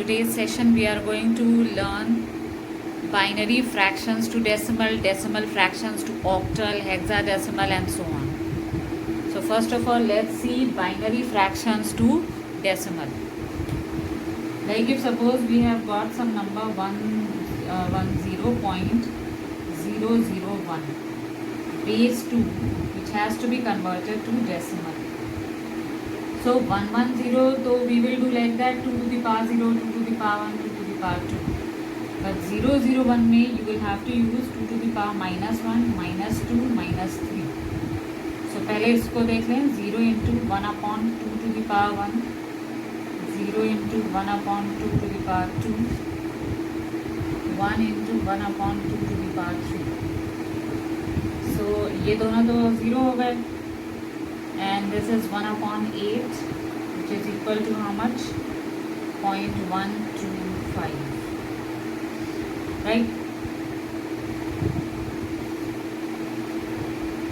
today's session we are going to learn binary fractions to decimal, decimal fractions to octal, hexadecimal and so on. So first of all, let's see binary fractions to decimal. Like if suppose we have got some number 0.001 base 2 which has to be converted to decimal. So 110, so we will do like that, 2 to the power 0, 2 to the power 1, 2 to the power 2. But 001 में you will have to use 2 to the power minus 1, minus 2, minus 3. So पहले इसको देख लें, 0 into 1 upon 2 to the power 1, 0 into 1 upon 2 to the power 2, 1 into 1 upon 2 to the power 3. So ये दोनों तो 0 हो गए. And this is 1 upon 8 which is equal to how much? 0.125, right?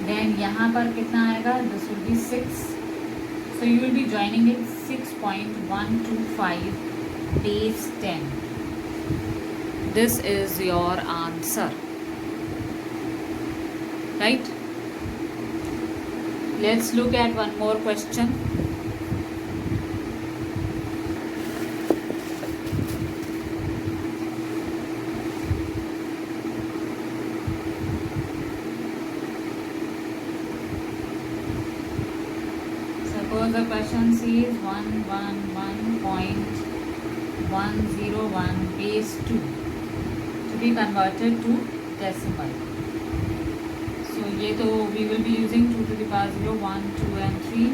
Then यहाँ पर कितना आएगा? This will be 6. So you will be joining it 6.125 base 10. This is your answer, right? Let's look at one more question. Suppose the question says 111.101 base 2 to be converted to decimal. So ये तो we will be using 2 to the power 0, 1, 2 and 3.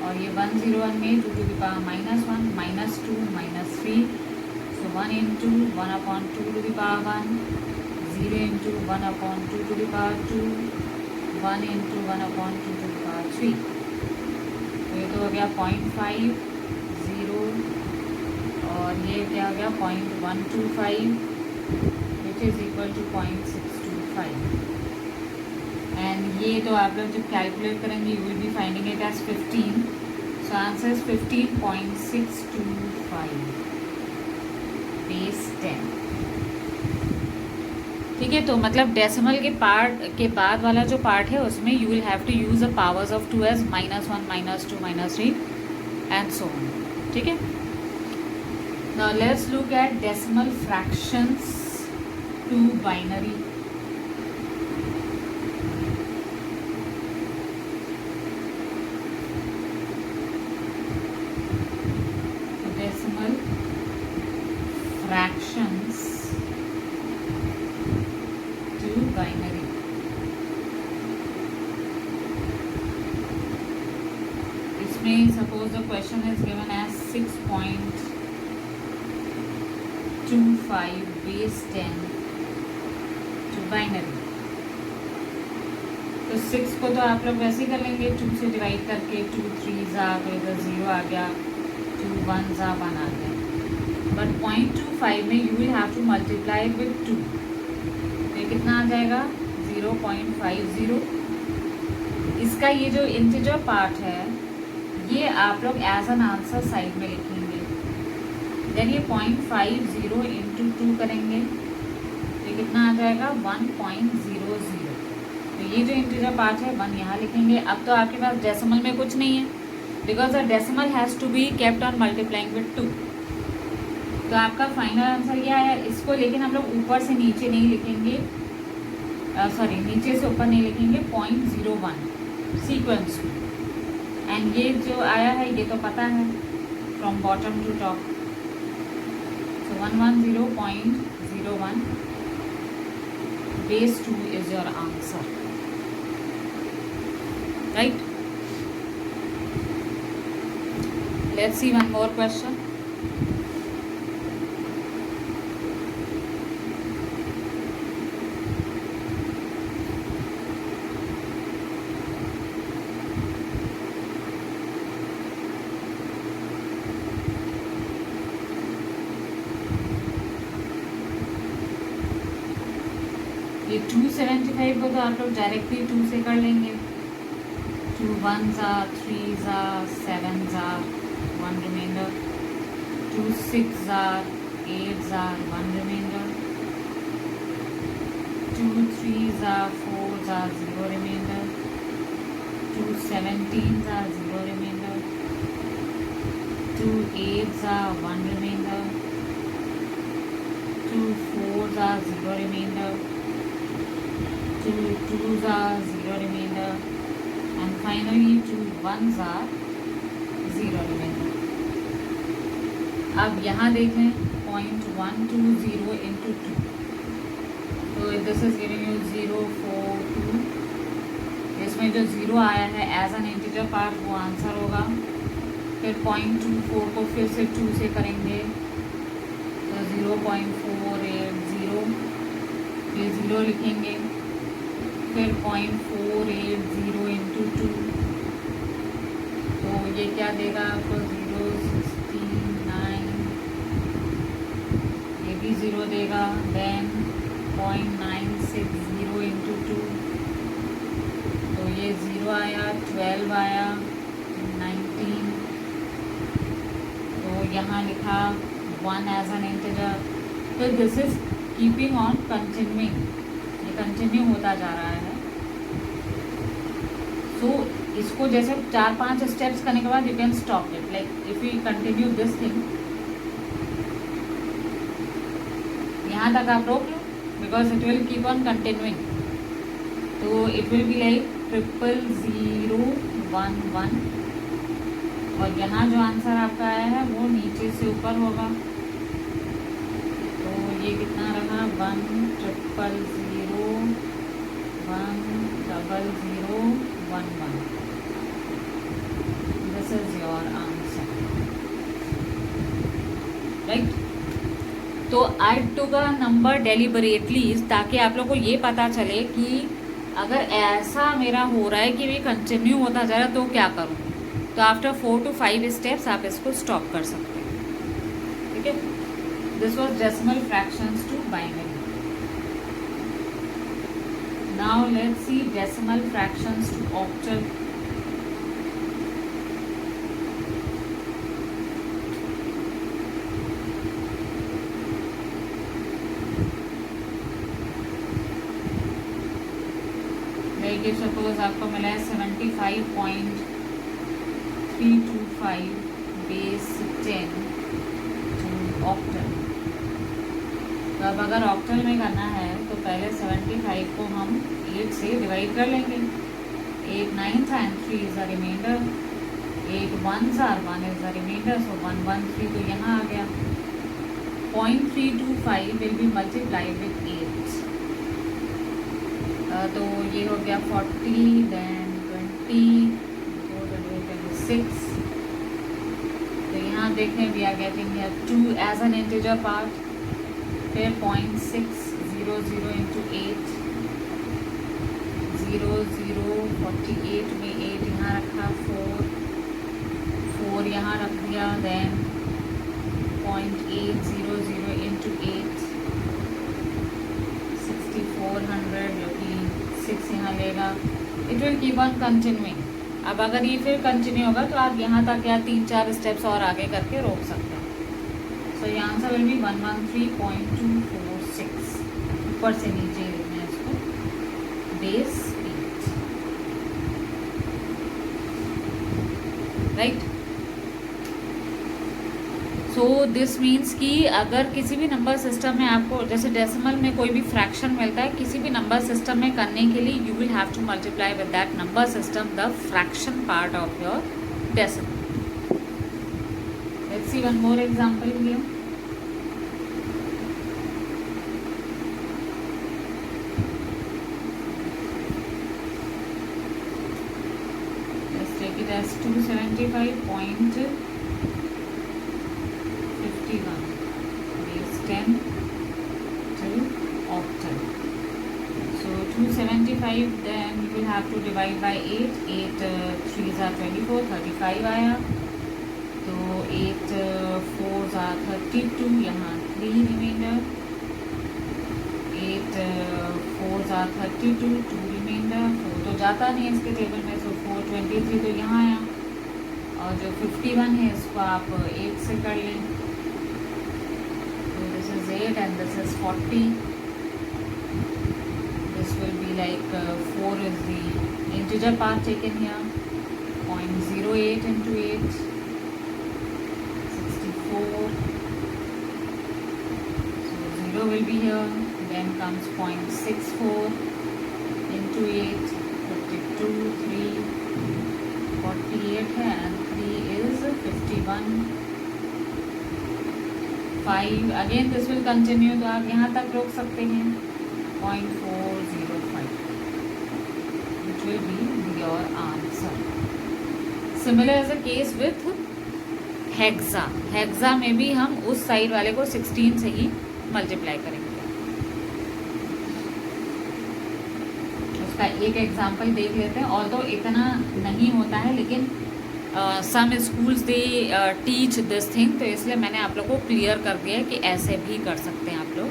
और ये 101 में 2 to the power minus 1, minus 2, minus 3. So 1 into 1 upon 2 to the power 1, 0 into 1 upon 2 to the power 2, 1 into 1 upon 2 to the power 3. तो ये तो हो गया 0.5, 0 और ये क्या हो गया 0.125 which is equal to 0.625. And ये तो आप लोग जब कैलकुलेट करेंगे you will be finding it as 15. So answer is 15.625 base 10. ठीक है, तो मतलब डेसिमल के पार्ट के बाद वाला जो पार्ट है उसमें you will have to use the powers of 2 as -1, -2, -3 and so on. ठीक है, now let's look at decimal fractions to binary. Fractions to binary. इसमें suppose the question is given as 6.25 base 10 to binary. तो 6 को तो आप लोग वैसे ही कर लेंगे, 2 से डिवाइड करके 2 3s आ गए, इधर 0 आ गया, 2 1s आ 1 आ गया. बट 0.25 में you will have to multiply with 2. तो कितना आ जाएगा? 0.50. इसका ये जो इंटीजर पार्ट है ये आप लोग एज एन आंसर साइड में लिखेंगे. देन ये 0.50 इंटू 2 करेंगे तो कितना आ जाएगा? 1.00. तो ये जो इंटीजर पार्ट है 1 यहाँ लिखेंगे. अब तो आपके पास डेसिमल में कुछ नहीं है because the decimal has to be kept on multiplying with 2. तो आपका फाइनल आंसर ये आया. इसको लेकिन हम लोग ऊपर से नीचे नहीं लिखेंगे, सॉरी नीचे से ऊपर नहीं लिखेंगे, 0.01 सीक्वेंस. एंड ये जो आया है ये तो पता है from bottom to top. So 110.01 base 2 is your answer, right? Let's see one more question. ये 275 को तो आप लोग डायरेक्टली 2 से कर लेंगे. 2 1s are 3s are 7s are 1 remainder. 2 6 are 8 are 1 remainder, 2 3 are 4 are 0 remainder, 2 17 are 0 remainder, 2 8 are 1 remainder, 2 4 are 0 remainder, 2 2s are 0 remainder, and finally 2 1s are 0 remainder. अब यहाँ देख लें 0.120 into 2, तो दिस इज गिविंग यू 0 4 2. इसमें जो 0 आया है as an integer part वो आंसर होगा. फिर 0.24 को फिर से 2 से करेंगे तो 0.480, ये 0 लिखेंगे. फिर 0.480 into 2, तो ये क्या देगा आपको 0 69, ये भी 0 देगा. देन 0.960 into 2, तो ये 0 आया, 12 आया, 19, तो यहाँ लिखा 1 एज एन इंटीजर. तो this is keeping on continuing, ये कंटिन्यू होता जा रहा है. सो इसको जैसे 4-5 स्टेप्स करने के बाद you can stop it. Like if you continue this thing, यहाँ तक आप रोक लो because it will keep on continuing. तो इट विल बी लाइक 00011, और यहाँ जो आंसर आपका आया है वो नीचे से ऊपर होगा. तो ये कितना रहा 100010011. This is your answer, right. तो आई टुक अ नंबर डेलिबरेटली ताकि आप लोग को ये पता चले कि अगर ऐसा मेरा हो रहा है कि ये कंटिन्यू होता जा रहा है तो क्या करूँ. तो आफ्टर 4 to 5 स्टेप्स आप इसको स्टॉप कर सकते हैं. ठीक है. This was decimal fractions to binary. Now let's see decimal fractions to octal. देखिए सपोज आपको मिला है 75.325 बेस 10 टू ऑक्टल. तो अब अगर ऑक्टल में करना है तो पहले 75 को हम 8 से डिवाइड कर लेंगे. 8 9 and 3 is the remainder, 8 1s are 1 is the remainder, so 113 तो यहाँ आ गया. 0.325 will be multiplied with 8. तो ये हो गया 40, देन 20, 26. तो यहाँ देखें we are getting 2 as an integer part. फिर 0.600 into 8, 0048 में 8 यहाँ रखा, 4 यहाँ रख दिया. देन 0.800 into 8, 6400 जो कि 6 यहाँ लेगा. It will keep on continuing. अब अगर ये फिर कंटिन्यू होगा तो आप यहाँ तक या 3-4 स्टेप्स और आगे करके रोक सकते हैं. सो ये आंसर विल बी 113.246. ऊपर से नीचे लिखना है इसको, base 8, right. So this means कि अगर किसी भी नंबर सिस्टम में आपको जैसे डेसिमल में कोई भी फ्रैक्शन मिलता है, किसी भी नंबर सिस्टम में करने के लिए you will have to multiply with that number system the fraction part of your decimal. Let's see one more example here. Let's take it as 275.51 base 10 to octal. So 275, then you will have to divide by 8. 8 3s are 24, 35 आया. तो 8 4s are 32, यहाँ 3 remainder. 8 4s are 32, 2 remainder. 4 तो जाता नहीं है इसके table में, so 423 तो यहाँ आया. और जो 51 है इसको आप 8 से कर लें. 8 and this is 40. This will be like 4 is the integer part taken here. 0.08 into 8, 64. So 0 will be here. Then comes 0.64 into 8, 52, 3, 48 है and 3 is 51. 5 again this will continue, तो आप यहाँ तक रोक सकते हैं. 0.405 which will be your answer. Similar is the case with hexa. Hexa में भी हम उस साइड वाले को 16 से ही मल्टीप्लाई करेंगे. उसका एक एग्जाम्पल देख लेते हैं. और तो इतना नहीं होता है, लेकिन some schools they teach this thing, तो इसलिए मैंने आप लोग को क्लियर कर दिया है कि ऐसे भी कर सकते हैं आप लोग.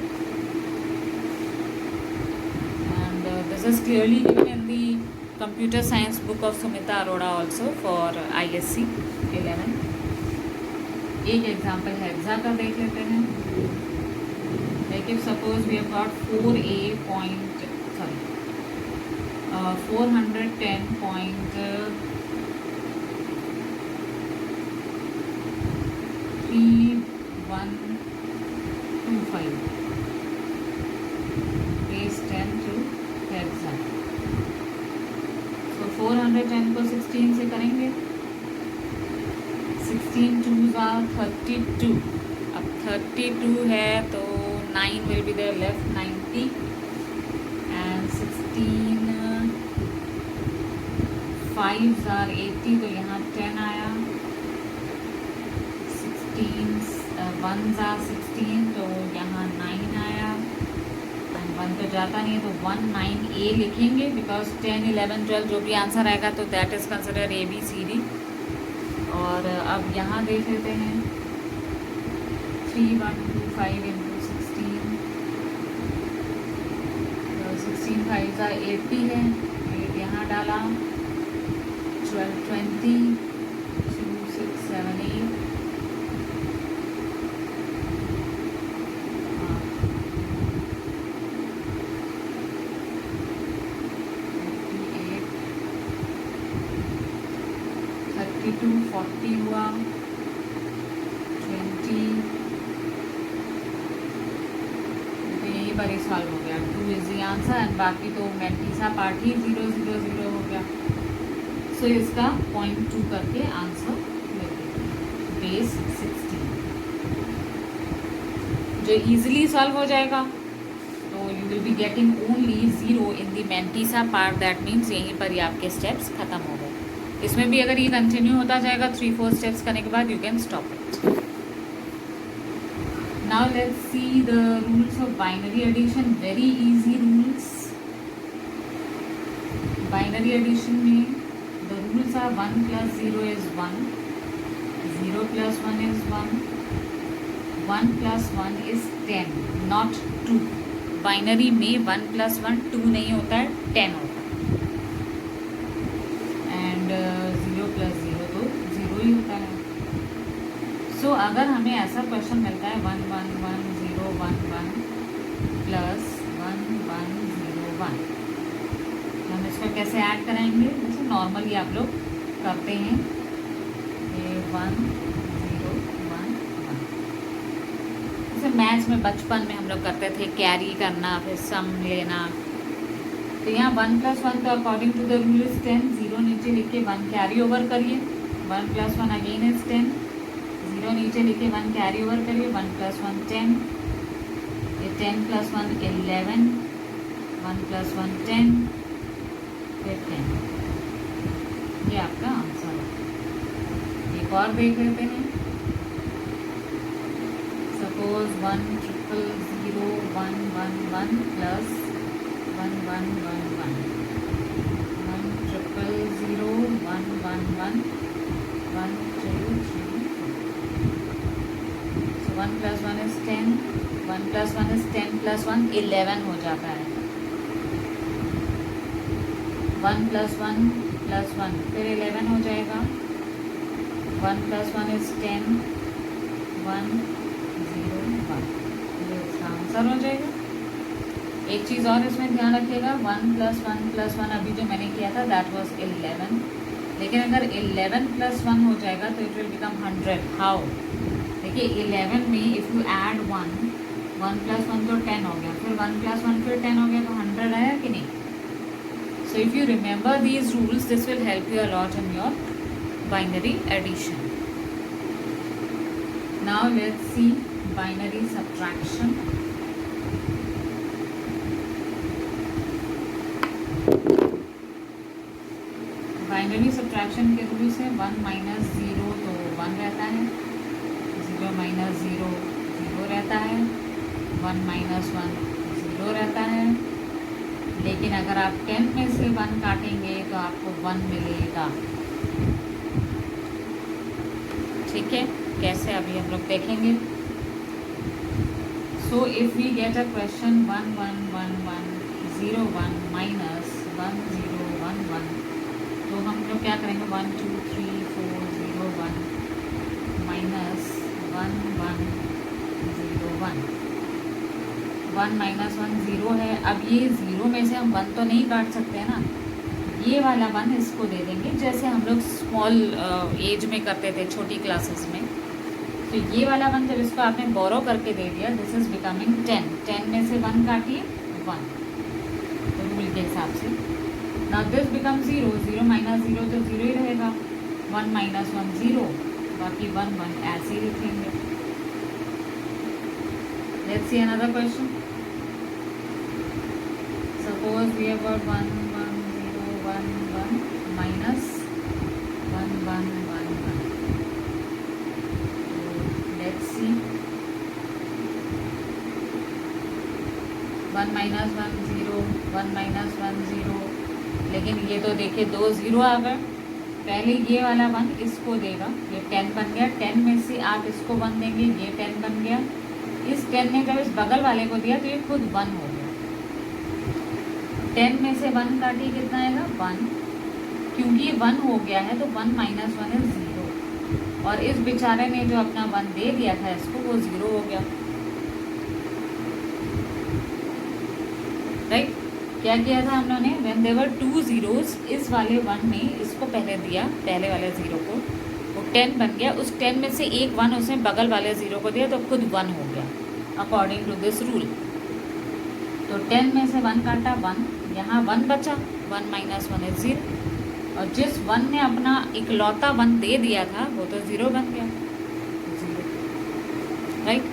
And this is clearly given in the computer science book of Sumita Arora also for ISC 11. एक एग्जाम्पल हेक्सा का देख लेते हैं. Like if suppose we have got 410.3125 base 10 to hexa. So 410 को 16 से करेंगे. 16 2s are 32. अब 32 है तो 9 will be there left, 90 and 16 5s are 80, तो यहाँ 10 आया. 16 1s are 16, तो यहाँ 9 आया. and 1 तो जाता नहीं है, तो 19A लिखेंगे बिकॉज 10 11 12 जो भी आंसर आएगा तो दैट इज कंसिडर ABCD. और अब यहाँ देख लेते हैं 3125 into 16. 16 5s are 80 है, 8 यहाँ डाला. 12 20 2 6 7 8. टू 40 हुआ. 20 तो यही पर ही सॉल्व हो गया. 2 इज द आंसर एंड बाकी तो मैंटीसा पार्ट ही 0 0 0 हो गया. सो इसका 0.2 करके आंसर लेते हैं. बेस 16 जो इजीली सॉल्व हो जाएगा. तो you will be getting only 0 in the mantissa part. That means यहीं पर ही आपके स्टेप्स खत्म हो गए. इसमें भी अगर ये कंटिन्यू होता जाएगा 3-4 स्टेप्स करने के बाद you can stop it. Now let's see the rules of binary addition. Very easy rules. Binary addition में the rules are 1 + 0 is 1, 0 + 1 is 1, 1 + 1 is 10, not 2. Binary में 1 + 1 2 नहीं होता है, 10 होता है. 0 + 0 तो 0 ही होता है. सो अगर हमें ऐसा क्वेश्चन मिलता है 1 1 1 0 1 1 + 1 1 0 1, तो हम इसको कैसे ऐड कराएंगे? जैसे नॉर्मली आप लोग करते हैं. ये 1 0 1 1. जैसे मैथ्स में बचपन में हम लोग करते थे, कैरी करना फिर सम लेना. तो यहाँ 1 + 1 तो according to the rule is 10. 0 नीचे लिख के 1 कैरी ओवर करिए. 1 + 1 अगेन इज 10. 0 नीचे लिख के 1 कैरी ओवर करिए. 1 + 1 10. ये 10 + 1 11. 1 + 1 10. फिर 10. ये आपका आंसर है. एक और देख लेते हैं. सपोज 1 0 0 1 1 1 + 1 1 1 1. 1 0 0 1 1 1 1 2 3 4. So 1 + 1 is 10. 1 + 1 is 10 + 1 11 हो जाता है. 1 + 1 + 1 फिर 11 हो जाएगा. 1 + 1 is 10. 1 0 1. आंसर हो जाएगा। एक चीज़ और इसमें ध्यान रखिएगा, 1 + 1 अभी जो मैंने किया था दैट वाज 11, लेकिन अगर 11 + 1 हो जाएगा तो इट विल बिकम 100। हाउ? देखिए 11 में इफ़ यू ऐड 1 + 1 तो 10 हो गया, फिर 1 + 1 फिर 10 हो गया, तो 100 आया कि नहीं? So if you remember these rules this will help you a lot in your binary addition. Now let's see binary subtraction. Binary subtraction के रूल से 1 - 0 तो 1 रहता है, 0 - 0 0 रहता है, 1 - 1 0 रहता है, लेकिन अगर आप 10 में से 1 काटेंगे तो आपको 1 मिलेगा. ठीक है, कैसे अभी हम लोग देखेंगे. So if we get a question 1 1 1 1 0 1 -1 0 1 1, तो हम लोग क्या करेंगे, 1 2 3 4 0 1 -1 1 0 1 1 - 1 0 है. अब ये 0 में से हम 1 तो नहीं काट सकते हैं ना, ये वाला 1 इसको दे देंगे, जैसे हम लोग स्मॉल एज में करते थे, छोटी क्लासेस में. तो ये वाला 1 जब इसको आपने बोरो करके दे दिया, दिस इज बिकमिंग 10. 10 में से 1 काटिए 1, तो रूल के हिसाब से. नाउ दिस बिकम 0, 0 - 0 तो 0 ही रहेगा, 1 - 1 0, बाकी 1 1 ऐसे ही लिखेंगे. Let's see another question. Suppose we have got 1 1 0 1 1 -1 1 1 1. Let's see. 1 - 1 0 1 - 1 0, लेकिन ये तो देखिए 2 0 आ गए. पहले ये वाला 1 इसको देगा, ये 10 बन गया. 10 में से आप इसको 1 देंगे, ये 10 बन गया. इस 10 ने जब इस बगल वाले को दिया तो ये खुद 1 हो गया. 10 में से 1 काटिए, कितना आएगा 1, क्योंकि ये 1 हो गया है तो 1 - 1 इज 0, और इस बेचारे ने जो अपना 1 दे दिया था इसको, वो 0 हो गया. राइट? क्या किया था हम लोगों ने, व्हेन देयर वर 2 zeros, इस वाले 1 ने इसको पहले दिया, पहले वाले 0 को, वो 10 बन गया. उस 10 में से एक 1 उसने बगल वाले 0 को दिया तो खुद 1 हो गया अकॉर्डिंग टू दिस रूल. तो 10 में से 1 काटा 1, यहाँ 1 बचा, 1 - 1 इज 0, और जिस 1 ने अपना इकलौता 1 दे दिया था वो तो 0 बन गया, 0. Right?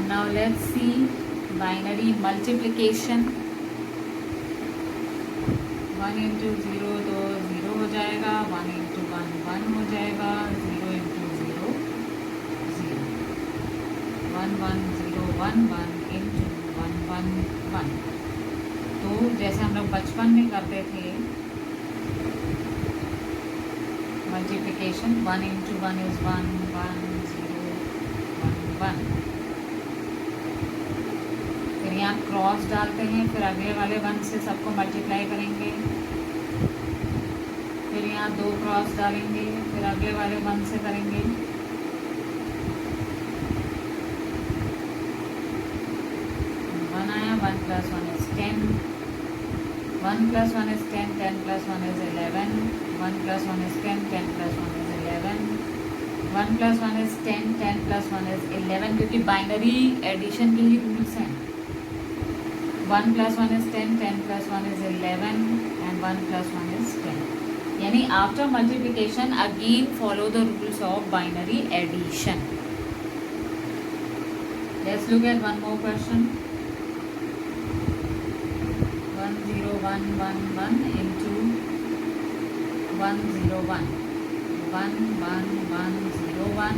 Now let's see binary multiplication. 1 × 0 तो 0 हो जाएगा, 1 × 1 1 हो जाएगा, 0 × 0 0, 1 1 0 1 1 × 1 1 1. तो जैसे हम लोग बचपन में करते थे मल्टीप्लिकेशन, 1 × 1 इज 1 1 0 1 1. फिर यहाँ क्रॉस डालते हैं, फिर अगले वाले 1 से सबको मल्टीप्लाई करेंगे, फिर यहाँ 2 क्रॉस डालेंगे, फिर अगले वाले 1 से करेंगे. आया 1 + 1 is 10, 1 + 1 is 10, 10 + 1 is 11, 1 + 1 is 10, 10 + 1 is 11, 1 + 1 is 10, 10 + 1 is 11, क्योंकि बाइनरी एडिशन के ही रूल्स हैं. 1 + 1 is 10, 10 + 1 is 11, and 1 + 1 is 10. यानी after multiplication again follow the rules of binary addition. Let's look at one more question. 1 0 1 1 1 into 1 0 1 1 1 1 0 1.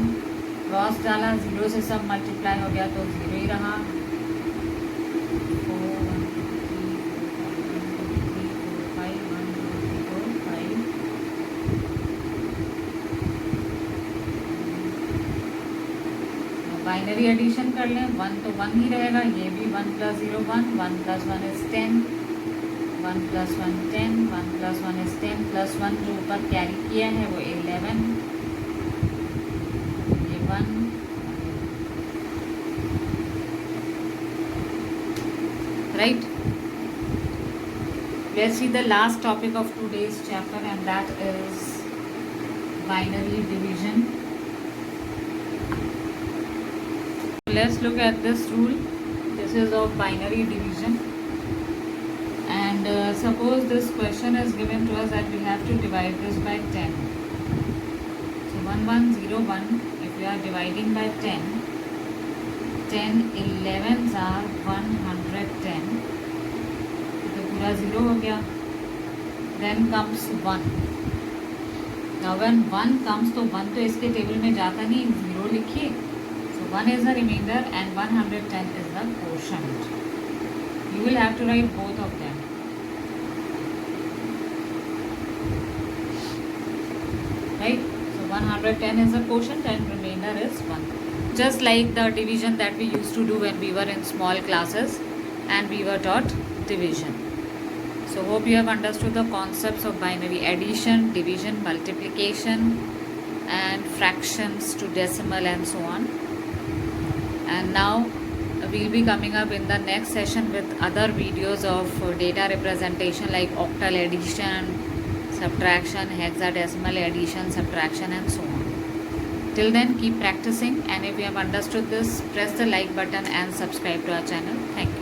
Cross डाला, 0 से सब multiply हो गया तो 0 ही रहा. 4 1 2 3 4 5 1 2 3 4 5. बाइनरी एडिशन कर लें, 1 तो 1 ही रहेगा, ये भी 1 + 0 1, 1 + 1 is 10, 1 + 1 10, 1 + 1 is 10, +1 जो ऊपर कैरी किया है वो 11, ये 1, let's see the last topic of today's chapter, and that is binary division. Let's look at this rule. This is of binary division, and suppose this question is given to us that we have to divide this by 10. So 1101, if we are dividing by 10, 10 11s are 110. तो पूरा 0 हो गया. Then comes 1. Now when 1 comes, तो 1 तो इसके table में जाता नहीं, 0 लिखिए. So 1 is the remainder and 110 is the quotient. You will have to write both of them. Right? So 110 is the quotient and remainder is 1. Just like the division that we used to do when we were in small classes and we were taught division. So hope you have understood the concepts of binary addition, division, multiplication and fractions to decimal and so on. And now we'll be coming up in the next session with other videos of data representation like octal addition, subtraction, hexadecimal addition, subtraction and so on. Till then, keep practicing, and if you have understood this, press the like button and subscribe to our channel. Thank you.